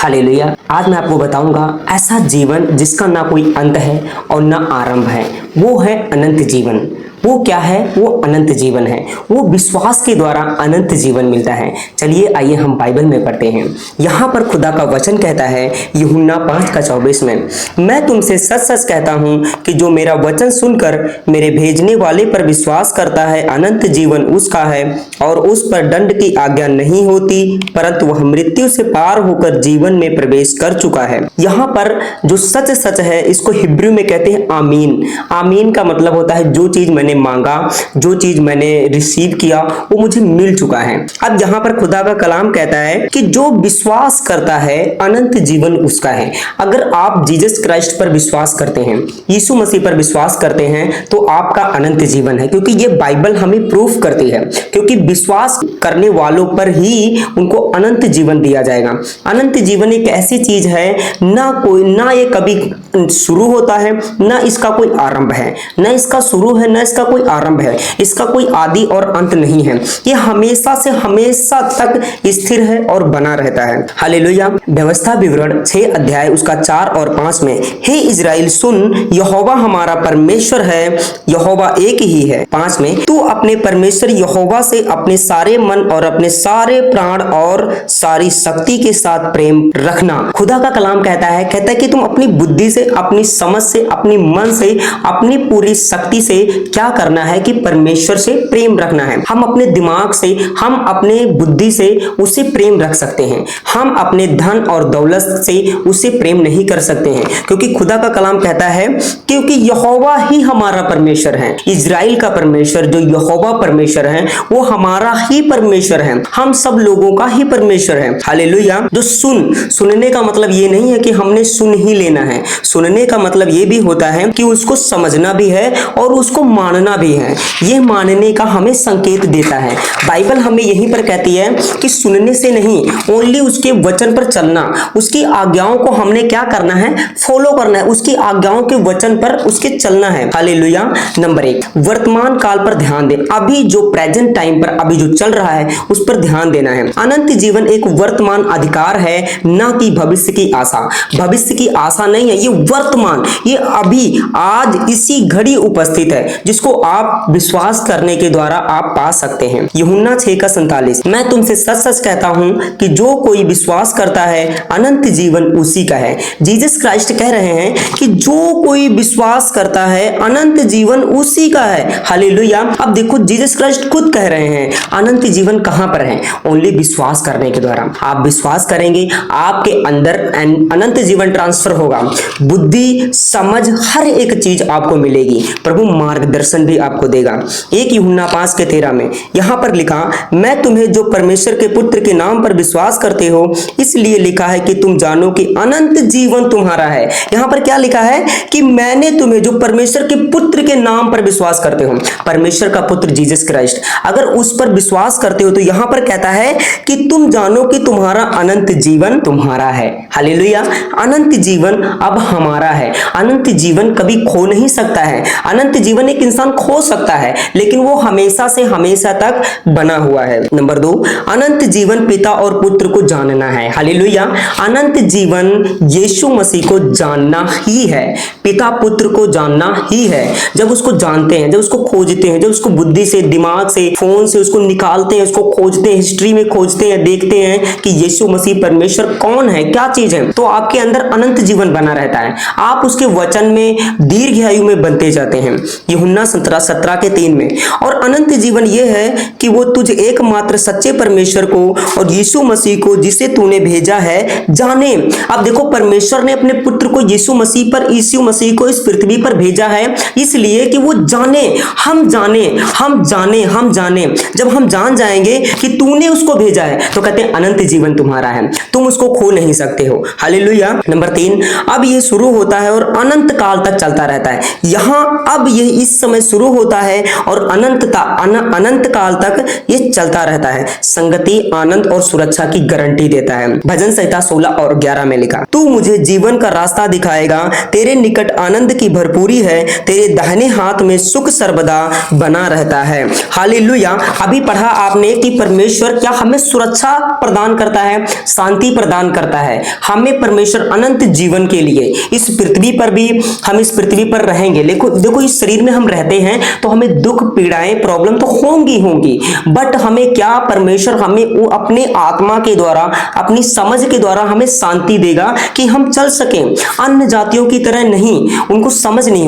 Hallelujah. आज मैं आपको बताऊंगा ऐसा जीवन जिसका ना कोई अंत है और ना आरंभ है, वो है अनंत जीवन। वो क्या है? वो अनंत जीवन है। वो विश्वास के द्वारा अनंत जीवन मिलता है। चलिए आइए हम बाइबल में पढ़ते हैं। यहाँ पर खुदा का वचन कहता है यूहन्ना 5:24 में, मैं तुमसे सच सच कहता हूँ कि जो मेरा वचन सुनकर मेरे भेजने वाले पर विश्वास करता है अनंत जीवन उसका है और उस पर दंड की आज्ञा नहीं होती, परंतु वह मृत्यु से पार होकर जीवन में प्रवेश कर चुका है। यहाँ पर जो सच सच है इसको हिब्रू में कहते हैं आमीन। आमीन का मतलब होता है जो चीज मैंने मांगा, जो चीज मैंने रिसीव किया वो मुझे मिल चुका है। अब यहाँ पर खुदा का कलाम कहता है कि जो विश्वास करता है अनंत जीवन उसका है। अगर आप जीसस क्राइस्ट पर विश्वास करते हैं, यीशु मसीह पर विश्वास करते हैं तो आपका अनंत जीवन है, क्योंकि ये बाइबल हमें प्रूफ करती है। क्योंकि विश्वास करने वालों पर ही उनको अनंत जीवन दिया जाएगा। अनंत जीवन एक ऐसी चीज है ना ये कभी शुरू होता है ना इसका कोई आरंभ है, ना इसका शुरू है ना इसका कोई आरंभ है, इसका कोई आदि और अंत नहीं है। ये हमेशा से हमेशा तक स्थिर है और बना रहता है। हालेलुया। व्यवस्था विवरण 6 अध्याय उसका 4 और 5 में, हे इजराइल सुन, यहोवा हमारा परमेश्वर है, यहोवा एक ही है। 5 में, तू अपने परमेश्वर यहोवा से अपने सारे मन और अपने सारे प्राण और सारी शक्ति के साथ प्रेम रखना। खुदा का कलाम कहता है कि तुम अपनी बुद्धि से, अपनी समझ से, अपनी मन से, अपनी पूरी शक्ति से क्या करना है कि परमेश्वर से प्रेम रखना है। हम अपने दिमाग से, हम अपने बुद्धि से उसे प्रेम रख सकते हैं। हम अपने धन और दौलत से उसे प्रेम नहीं कर सकते हैं, क्योंकि खुदा का कलाम कहता है क्योंकि यहोवा ही हमारा परमेश्वर है। इजराइल का परमेश्वर जो यहोवा परमेश्वर है वो हमारा ही परमेश्वर है, हम सब लोगों का ही परमेश्वर है। हालेलुया। जो सुनने का मतलब ये नहीं है कि हमने सुन ही लेना है। सुनने का मतलब ये भी होता है कि उसको समझना भी है और उसको मानना भी है। ये मानने का हमें संकेत देता है। बाइबल हमें यहीं पर कहती है कि सुनने से नहीं, ओनली उसके वचन पर चलना, उसकी आज्ञाओं को हमने क्या करना है? फॉलो करना है, उसकी आज्ञाओं के वचन पर उसके चलना है। हालेलुया। नंबर 1, वर्तमान काल पर ध्यान दें। अभी जो प्रेजेंट टाइम पर अभी जो चल रहा है उस पर ध्यान देना है। अनंत जीवन एक वर्तमान अधिकार है, ना कि भविष्य की आशा। भविष्य की आशा नहीं है, ये वर्तमान, ये अभी आज इसी घड़ी उपस्थित है, जिसको आप विश्वास करने के द्वारा आप पा सकते हैं। यूहन्ना 6:47, मैं तुमसे सच सच कहता हूं कि जो कोई विश्वास करता है अनंत जीवन उसी का है। जीसस क्राइस्ट कह रहे हैं कि जो कोई विश्वास करता है अनंत जीवन उसी का है। हालेलुया। अब देखो जीसस क्राइस्ट खुद कह रहे हैं अनंत जीवन कहां पर है? ओनली विश्वास करने के द्वारा। आप विश्वास करेंगे आपके अंदर अनंत जीवन ट्रांसफर होगा। बुद्धि, समझ, हर एक चीज आपको मिलेगी। प्रभु मार्गदर्शन भी आपको देगा। 1 यूहन्ना 5:13 में यहां पर लिखा, मैं तुम्हें जो परमेश्वर के पुत्र के नाम पर विश्वास करते हो इसलिए लिखा है कि तुम जानो कि अनंत जीवन तुम्हारा है। यहां पर क्या लिखा है? कि मैंने तुम्हें जो परमेश्वर के पुत्र के नाम पर विश्वास करते हो, परमेश्वर का पुत्र जीसस क्राइस्ट, अगर उस पर विश्वास करते हो तो यहां पर कहता है कि तुम जानो कि तुम्हारा अनंत जीवन तुम्हारा है। हालेलुया। अनंत जीवन अब हमारा है। अनंत जीवन कभी खो नहीं सकता है। अनंत जीवन एक इंसान खो सकता है लेकिन वो हमेशा से हमेशा तक बना हुआ है। नंबर 2, अनंत जीवन पिता और पुत्र को जानना है। हालेलुया। अनंत जीवन यीशु मसीह को जानना ही है, पिता पुत्र को जानना ही है। जब उसको जानते हैं, जब उसको खोजते हैं, जब उसको बुद्धि से, दिमाग से, फोन से उसको निकालते हैं, उसको खोजते हैं, हिस्ट्री में खोजते हैं, देखते हैं कि यीशु मसीह परमेश्वर कौन है, क्या चीज है, तो आपके अंदर अनंत जीवन बना रहता है। आप उसके वचन में दीर्घ आयु में बनते जाते हैं। यूहन्ना 17:3 में, और अनंत जीवन यह है कि वो तुझ एकमात्र सच्चे परमेश्वर को और यीशु मसीह को जिसे तूने भेजा है जाने। अब देखो परमेश्वर ने अपने पुत्र को यीशु मसीह को इस पृथ्वी पर भेजा है इसलिए कि वो जाने, हम जाने, हम जाने, हम जाने। जब हम जान जाएंगे कि तूने उसको भेजा है तो कहते हैं अनंत जीवन तुम्हारा है, तुम उसको खो नहीं सकते हो। हालेलुया। नंबर 3, अब ये शुरू होता है और अनंत काल तक चलता रहता है। यहां अब ये इस समय शुरू होता है और अनंत काल तक ये चलता रहता है। संगति, आनंद और सुरक्षा की गारंटी देता है। भजन संहिता 16 और 11 में लिखा, तू मुझे जीवन का रास्ता दिखाएगा, तेरे निकट आनंद की भरपूरी है, तेरे दाहिने हाथ में सुख सर्वदा बना रहता है। हालेलुया। अभी पढ़ा आपने कि परमेश्वर क्या हमें सुरक्षा प्रदान करता है, शांति प्रदान करता है। हमें परमेश्वर अनंत जीवन के लिए इस पृथ्वी पर भी, हम इस पृथ्वी पर रहेंगे। देखो इस शरीर में हम रहते हैं तो हमें दुख पीड़ाएं प्रॉब्लम तो होंगी, बट हमें क्या, परमेश्वर हमें वो अपने आत्मा के द्वारा, अपनी समझ के द्वारा हमें शांति देगा कि हम चल सकें। अन्य जातियों की तरह नहीं, उनको समझ नहीं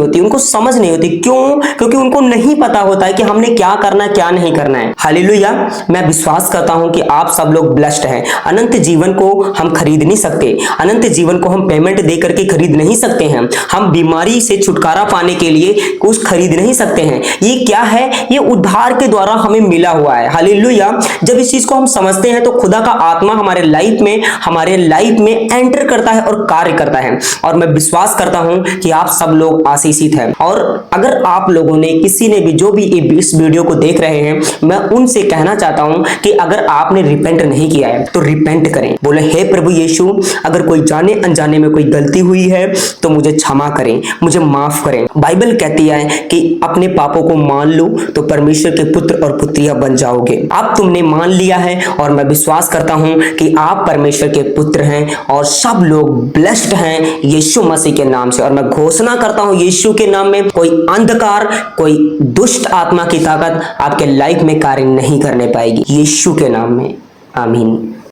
होती, क्यों? क्योंकि उनको नहीं पता होता है कि हमने क्या करना है, क्या नहीं करना है। हालेलुया। मैं विश्वास करता हूं कि आप सब लोग ब्लेस्ड हैं। अनंत जीवन को हम खरीद नहीं सकते, अनंत जीवन को हम पेमेंट दे करके खरीद नहीं सकते हैं। हम बीमारी से छुटकारा पाने के लिए कुछ खरीद नहीं सकते हैं। ये क्या है? ये उद्धार के द्वारा हमें मिला हुआ है। हालेलुया। जब इस चीज को हम समझते हैं तो खुदा का आत्मा हमारे लाइफ में एंटर करता है और कार्य करता है। और मैं विश्वास करता हूं कि आप सब लोग आशीषित हैं। और अगर आप लोगों ने, किसी ने भी, जो भी इस वीडियो को देख रहे हैं, मैं उनसे कहना चाहता हूं कि अगर आपने रिपेंट नहीं किया है तो रिपेंट करें। बोले, हे प्रभु यीशु, अगर कोई जाने अनजाने में कोई गलती हुई है तो मुझे क्षमा करें, मुझे माफ करें। बाइबल कहती है कि अपने पापों को मान लो तो परमेश्वर के पुत्र और पुत्रियां बन जाओगे। अब तुमने मान लिया है और मैं विश्वास करता हूं कि आप परमेश्वर के पुत्र हैं और सब लोग ब्लेस्ड हैं यीशु मसीह के नाम से। और मैं घोषणा करता हूं यीशु के नाम में, कोई अंधकार, कोई दुष्ट आत्मा की ताकत आपके लाइफ में कार्य नहीं करने पाएगी, यीशु के नाम में। आमीन।